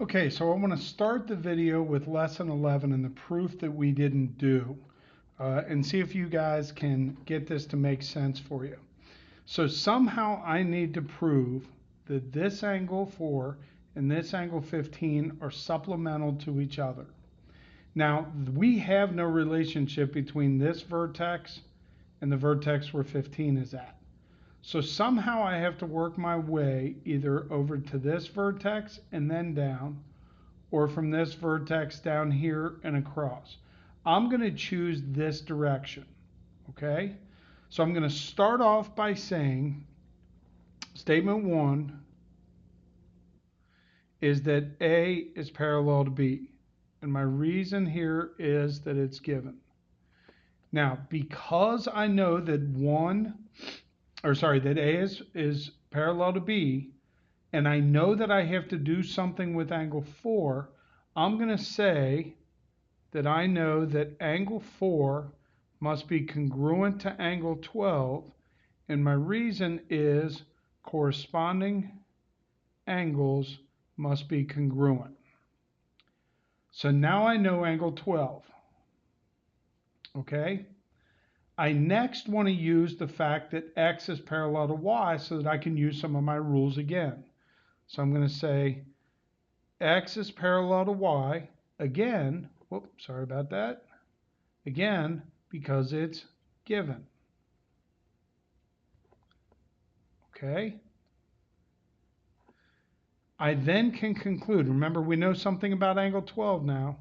Okay, so I want to start the video with lesson 11 and the proof that we didn't do, and see if you guys can get this to make sense for you. So somehow I need to prove that this angle 4 and this angle 15 are supplemental to each other. Now, we have no relationship between this vertex and the vertex where 15 is at. So somehow I have to work my way either over to this vertex and then down, or from this vertex down here and across. I'm going to choose this direction, okay? So I'm going to start off by saying statement 1 is that A is parallel to B. And my reason here is that it's given. Now, because I know that that A is parallel to B, and I know that I have to do something with angle 4, I'm going to say that I know that angle 4 must be congruent to angle 12, and my reason is corresponding angles must be congruent. So now I know angle 12, okay? I next want to use the fact that x is parallel to y so that I can use some of my rules again. So I'm going to say x is parallel to y again. Whoops, sorry about that. Again, because it's given. Okay? I then can conclude. Remember, we know something about angle 12 now.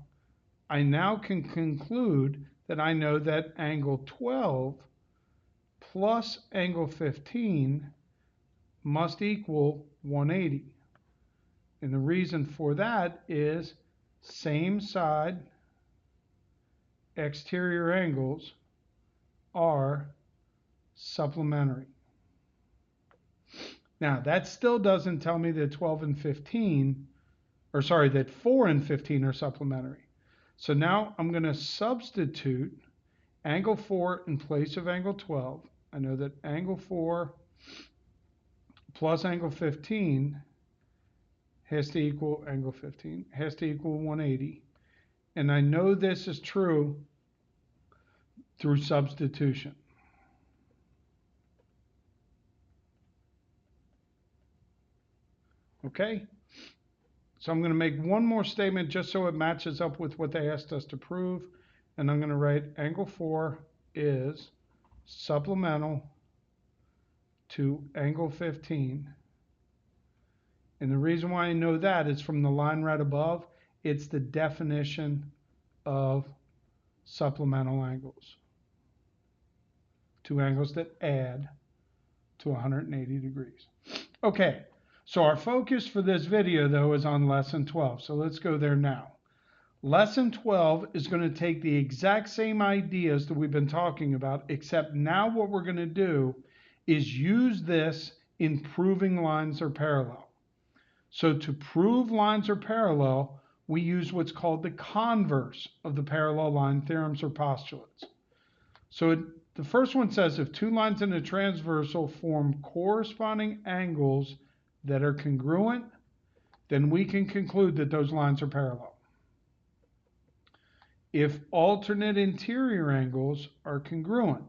I now can conclude that I know that angle 12 plus angle 15 must equal 180. And the reason for that is same side exterior angles are supplementary. Now, that still doesn't tell me that 12 and 15, or sorry, that 4 and 15 are supplementary. So now I'm going to substitute angle 4 in place of angle 12. I know that angle 4 plus angle 15 has to equal angle 15, has to equal 180. And I know this is true through substitution. Okay? So I'm going to make one more statement just so it matches up with what they asked us to prove. And I'm going to write angle 4 is supplemental to angle 15. And the reason why I know that is from the line right above. It's the definition of supplemental angles. Two angles that add to 180 degrees. Okay, so our focus for this video, though, is on lesson 12. So let's go there now. Lesson 12 is going to take the exact same ideas that we've been talking about, except now what we're going to do is use this in proving lines are parallel. So to prove lines are parallel, we use what's called the converse of the parallel line theorems or postulates. So the first one says if two lines in a transversal form corresponding angles that are congruent, then we can conclude that those lines are parallel. If alternate interior angles are congruent,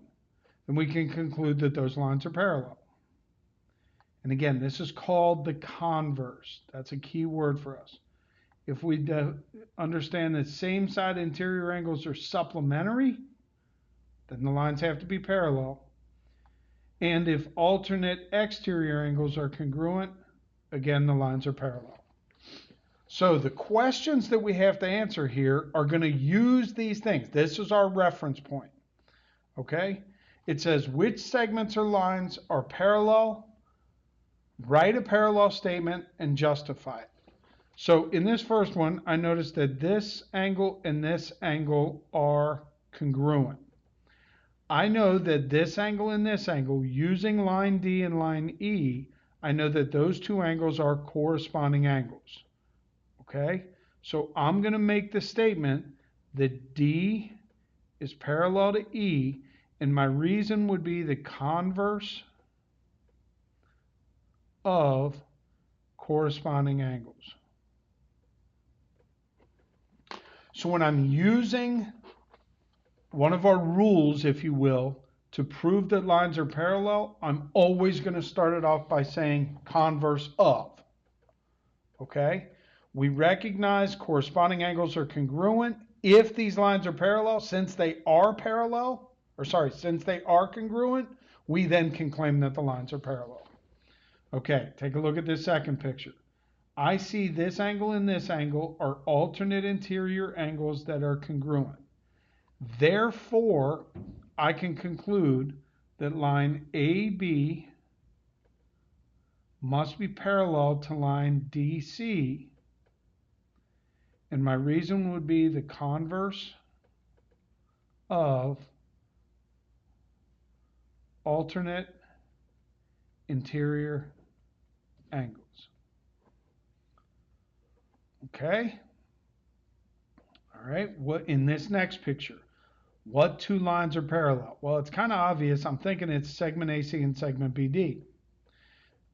then we can conclude that those lines are parallel. And again, this is called the converse. That's a key word for us. If we understand that same side interior angles are supplementary, then the lines have to be parallel. And if alternate exterior angles are congruent, again, the lines are parallel. So the questions that we have to answer here are going to use these things. This is our reference point. Okay? It says which segments or lines are parallel, write a parallel statement, and justify it. So in this first one, I noticed that this angle and this angle are congruent. I know that this angle and this angle, using line D and line E, I know that those two angles are corresponding angles. Okay? So I'm going to make the statement that D is parallel to E, and my reason would be the converse of corresponding angles. So when I'm using one of our rules, if you will, to prove that lines are parallel, I'm always going to start it off by saying converse of. Okay? We recognize corresponding angles are congruent if these lines are parallel. Since they are congruent, we then can claim that the lines are parallel. Okay, take a look at this second picture. I see this angle and this angle are alternate interior angles that are congruent. Therefore, I can conclude that line AB must be parallel to line DC, and my reason would be the converse of alternate interior angles. Okay? All right, what in this next picture? What two lines are parallel? Well, it's kind of obvious. I'm thinking it's segment AC and segment BD.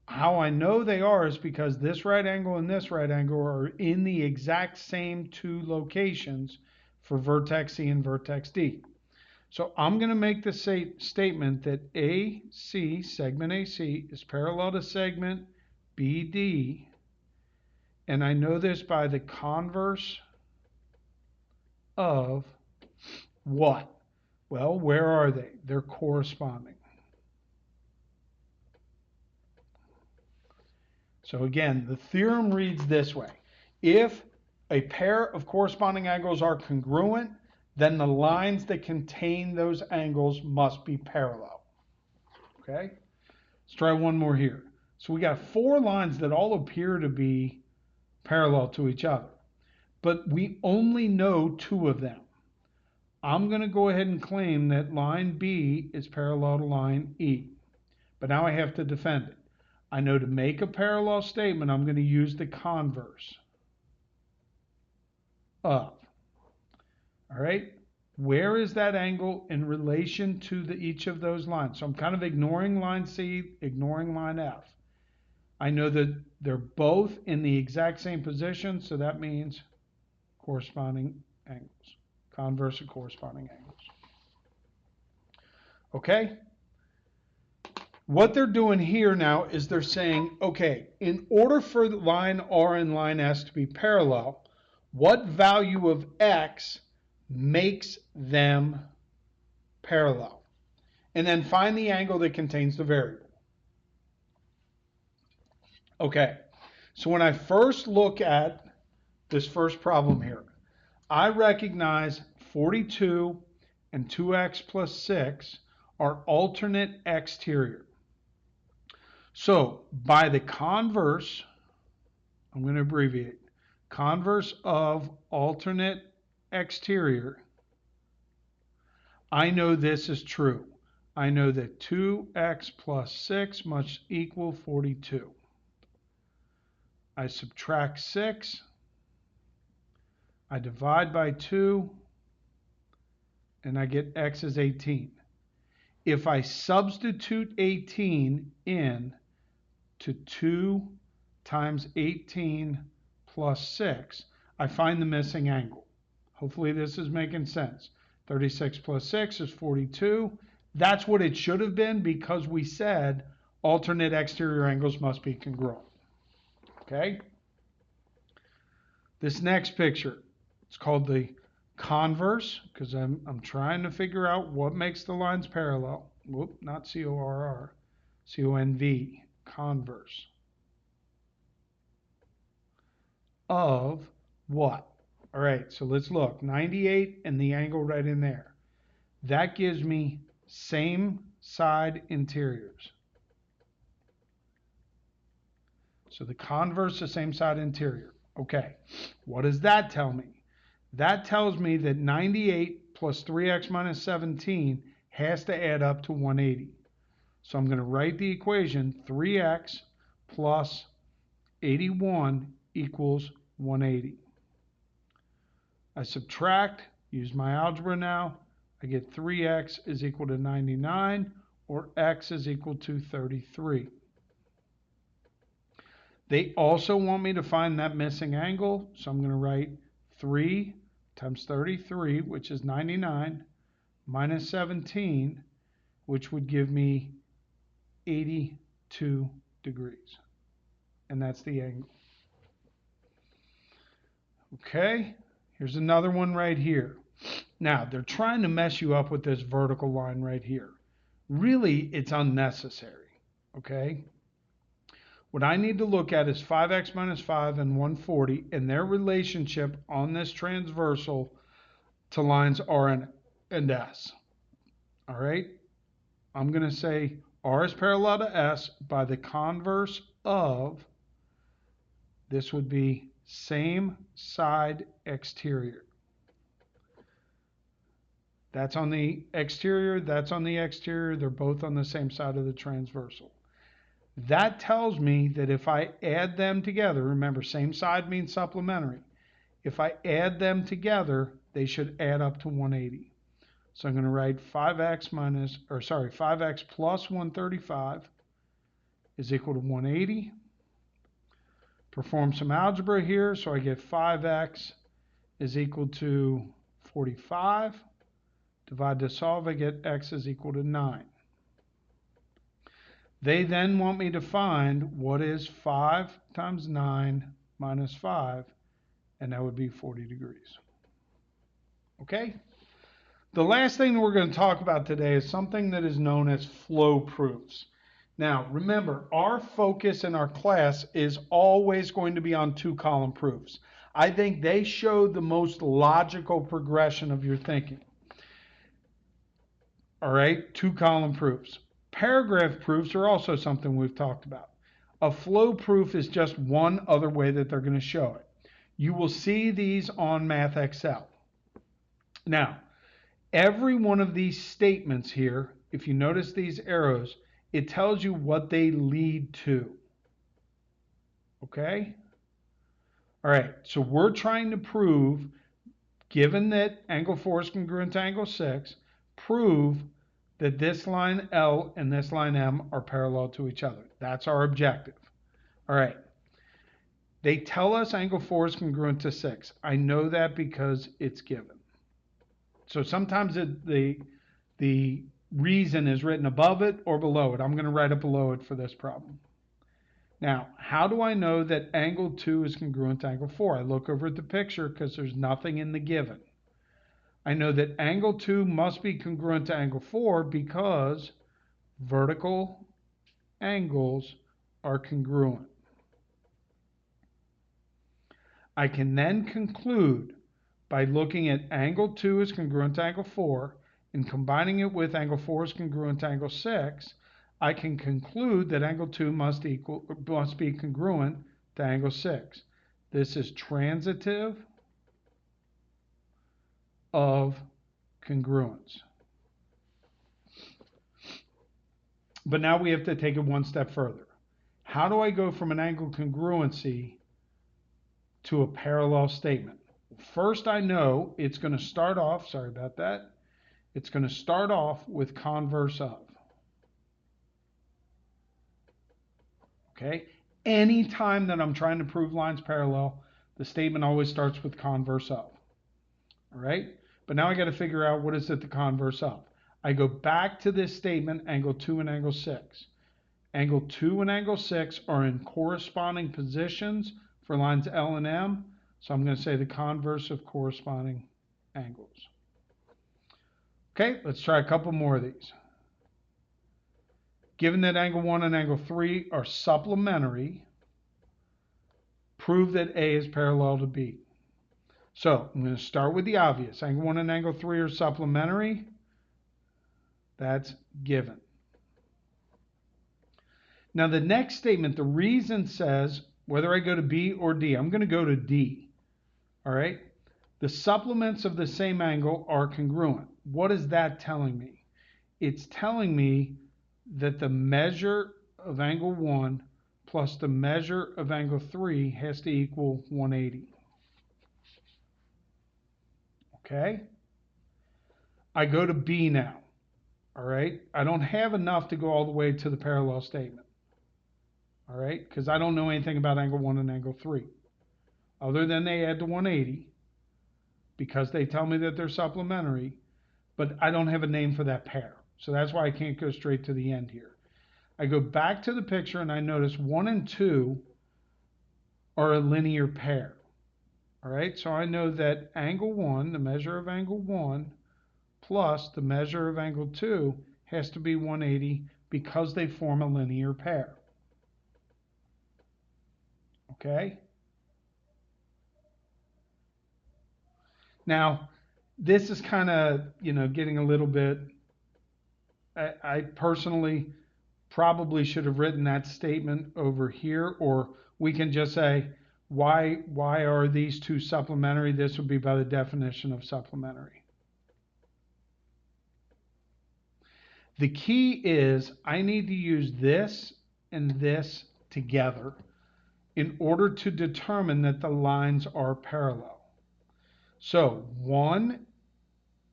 How I know they are is because this right angle and this right angle are in the exact same two locations for vertex C and vertex D. So I'm going to make the statement that AC, segment AC, is parallel to segment BD, and I know this by the converse of what? Well, where are they? They're corresponding. So again, the theorem reads this way. If a pair of corresponding angles are congruent, then the lines that contain those angles must be parallel. Okay? Let's try one more here. So we got four lines that all appear to be parallel to each other, but we only know two of them. I'm going to go ahead and claim that line B is parallel to line E, but now I have to defend it. I know to make a parallel statement, I'm going to use the converse of. All right? Where is that angle in relation to each of those lines? So I'm kind of ignoring line C, ignoring line F. I know that they're both in the exact same position, so that means corresponding angles. Converse of corresponding angles. Okay? What they're doing here now is they're saying, okay, in order for line R and line S to be parallel, what value of X makes them parallel? And then find the angle that contains the variable. Okay, so when I first look at this first problem here, I recognize 42 and 2x plus 6 are alternate exterior. So by the converse, I'm going to abbreviate, converse of alternate exterior, I know this is true. I know that 2x plus 6 must equal 42. I subtract 6. I divide by 2. And I get x is 18. If I substitute 18 in to 2 times 18 plus 6, I find the missing angle. Hopefully this is making sense. 36 plus 6 is 42. That's what it should have been because we said alternate exterior angles must be congruent. Okay? This next picture, it's called the converse because I'm trying to figure out what makes the lines parallel. Whoop, not C-O-R-R, C-O-N-V, converse of what? All right, so let's look. 98 and the angle right in there. That gives me same side interiors. So the converse of same side interior. Okay, what does that tell me? That tells me that 98 plus 3x minus 17 has to add up to 180. So I'm going to write the equation 3x plus 81 equals 180. I subtract, use my algebra now. I get 3x is equal to 99, or x is equal to 33. They also want me to find that missing angle, so I'm going to write 3 times 33, which is 99, minus 17, which would give me 82 degrees. And that's the angle. Okay, here's another one right here. Now, they're trying to mess you up with this vertical line right here. Really, it's unnecessary, okay? What I need to look at is 5x minus 5 and 140 and their relationship on this transversal to lines R and S. All right? I'm going to say R is parallel to S by the converse of, this would be same side exterior. That's on the exterior, that's on the exterior. They're both on the same side of the transversal. That tells me that if I add them together, remember same side means supplementary. If I add them together, they should add up to 180. So I'm going to write 5x plus 135 is equal to 180. Perform some algebra here, so I get 5x is equal to 45. Divide to solve, I get x is equal to 9. They then want me to find what is 5 times 9 minus 5, and that would be 40 degrees. Okay? The last thing we're going to talk about today is something that is known as flow proofs. Now, remember, our focus in our class is always going to be on two-column proofs. I think they show the most logical progression of your thinking. All right, two-column proofs. Paragraph proofs are also something we've talked about. A flow proof is just one other way that they're going to show it. You will see these on Math Excel. Now, every one of these statements here, if you notice these arrows, it tells you what they lead to. Okay? All right, so we're trying to prove, given that angle 4 is congruent to angle 6, prove that this line L and this line M are parallel to each other. That's our objective. All right. They tell us angle 4 is congruent to 6. I know that because it's given. So sometimes the reason is written above it or below it. I'm going to write it below it for this problem. Now, how do I know that angle 2 is congruent to angle 4? I look over at the picture because there's nothing in the given. I know that angle 2 must be congruent to angle 4 because vertical angles are congruent. I can then conclude by looking at angle 2 is congruent to angle 4 and combining it with angle 4 is congruent to angle 6, I can conclude that angle 2 must be congruent to angle 6. This is transitive of congruence. But now we have to take it one step further. How do I go from an angle congruency to a parallel statement? First, I know it's going to start off, sorry about that, it's going to start off with converse of. Okay? Anytime that I'm trying to prove lines parallel, the statement always starts with converse of. All right? But now I got to figure out what is it the converse of. I go back to this statement, angle 2 and angle 6. Angle 2 and angle 6 are in corresponding positions for lines L and M. So I'm going to say the converse of corresponding angles. Okay, let's try a couple more of these. Given that angle 1 and angle 3 are supplementary, prove that A is parallel to B. So I'm going to start with the obvious. Angle 1 and angle 3 are supplementary. That's given. Now the next statement, the reason says whether I go to B or D. I'm going to go to D. All right? The supplements of the same angle are congruent. What is that telling me? It's telling me that the measure of angle 1 plus the measure of angle 3 has to equal 180. Okay? I go to B now. All right? I don't have enough to go all the way to the parallel statement. All right? Because I don't know anything about angle 1 and angle 3. Other than they add to 180. because they tell me that they're supplementary, but I don't have a name for that pair. So that's why I can't go straight to the end here. I go back to the picture and I notice 1 and 2 are a linear pair. All right, so I know that angle 1, the measure of angle 1, plus the measure of angle 2 has to be 180 because they form a linear pair. Okay? Now, this is kind of, getting a little bit, I personally probably should have written that statement over here, or we can just say, why are these two supplementary? This would be by the definition of supplementary. The key is I need to use this and this together in order to determine that the lines are parallel. So 1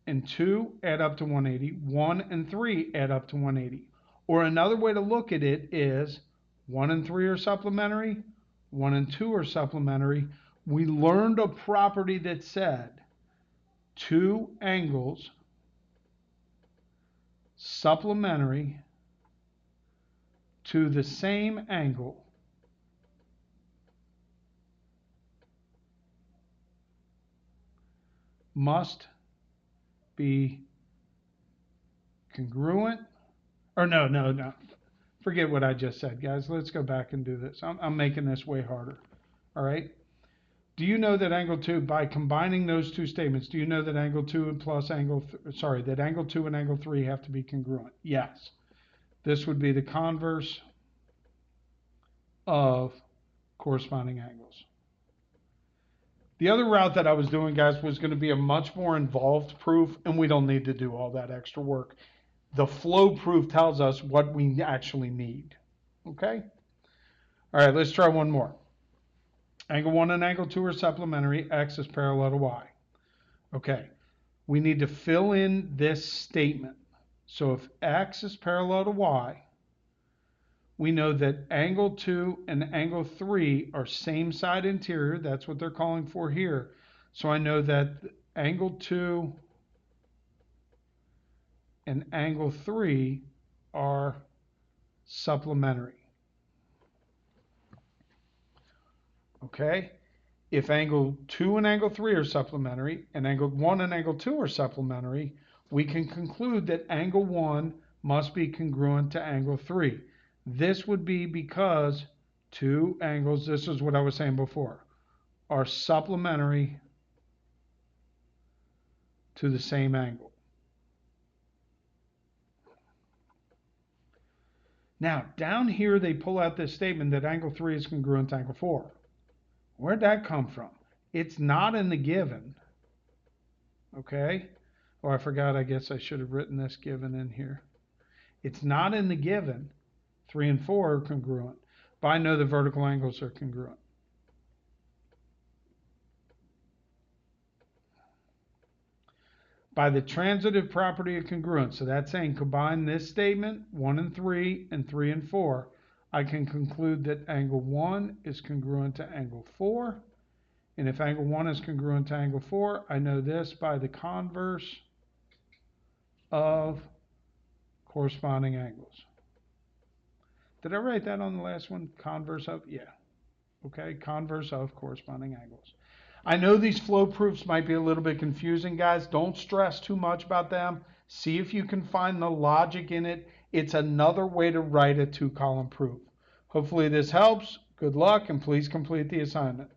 and 2 add up to 180, 1 and 3 add up to 180. Or another way to look at it is 1 and 3 are supplementary, 1 and 2 are supplementary. We learned a property that said two angles supplementary to the same angle must be congruent. Or no. Forget what I just said, guys. Let's go back and do this. I'm making this way harder. All right. Do you know that angle 2, by combining those two statements, do you know that angle 2 plus that angle 2 and angle 3 have to be congruent? Yes. This would be the converse of corresponding angles. The other route that I was doing, guys, was going to be a much more involved proof, and we don't need to do all that extra work. The flow proof tells us what we actually need. Okay? All right, let's try one more. Angle 1 and angle 2 are supplementary. X is parallel to Y. Okay, we need to fill in this statement. So if X is parallel to Y, we know that angle 2 and angle 3 are same side interior. That's what they're calling for here. So I know that angle 2 and angle 3 are supplementary. Okay? If angle 2 and angle 3 are supplementary, and angle 1 and angle 2 are supplementary, we can conclude that angle 1 must be congruent to angle 3. This would be because two angles, this is what I was saying before, are supplementary to the same angle. Now, down here they pull out this statement that angle 3 is congruent to angle 4. Where'd that come from? It's not in the given. Okay? Oh, I forgot. I guess I should have written this given in here. It's not in the given. 3 and 4 are congruent. But I know the vertical angles are congruent. By the transitive property of congruence, so that's saying combine this statement, 1 and 3 and 3 and 4, I can conclude that angle 1 is congruent to angle 4. And if angle 1 is congruent to angle 4, I know this by the converse of corresponding angles. Did I write that on the last one? Converse of? Yeah. Okay, converse of corresponding angles. I know these flow proofs might be a little bit confusing, guys. Don't stress too much about them. See if you can find the logic in it. It's another way to write a 2-column proof. Hopefully this helps. Good luck, and please complete the assignment.